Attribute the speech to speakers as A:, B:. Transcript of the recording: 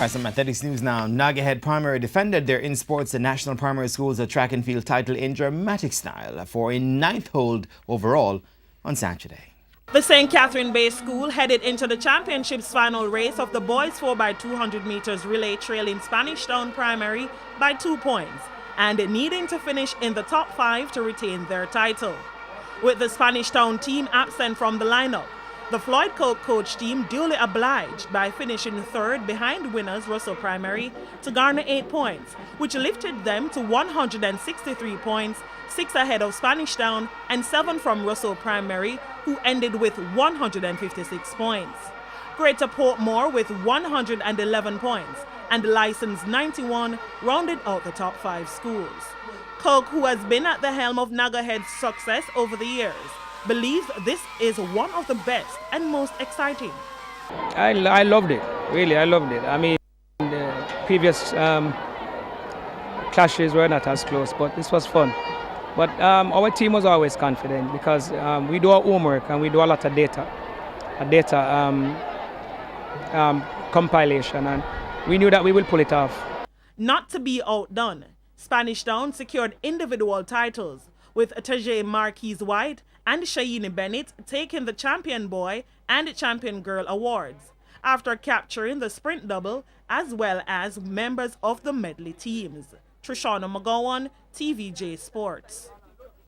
A: All right, some athletics news now. Nagahead Primary defended their in sports the National Primary Schools track and field title in dramatic style for a 9th hold overall on Saturday.
B: The St. Catherine Bay School headed into the championships final race of the boys 4x200 meters relay trail in Spanish Town Primary by 2 points and needing to finish in the top 5 to retain their title. With the Spanish Town team absent from the lineup, the Floyd Coke coach team duly obliged by finishing third behind winners Russell Primary to garner 8 points, which lifted them to 163 points, 6 ahead of Spanish Town and 7 from Russell Primary, who ended with 156 points. Greater Portmore with 111 points and License 91 rounded out the top 5 schools. Coke, who has been at the helm of Nagahead's success over the years, believes this is one of the best and most exciting.
C: I loved it, really, I loved it. I mean, the previous clashes were not as close, but this was fun. But our team was always confident because we do our homework and we do a lot of data compilation, and we knew that we will pull it off.
B: Not to be outdone, Spanish Town secured individual titles, with Tajay Marquise White and Shayini Bennett taking the Champion Boy and Champion Girl awards, after capturing the sprint double as well as members of the medley teams. Trishana McGowan, TVJ Sports.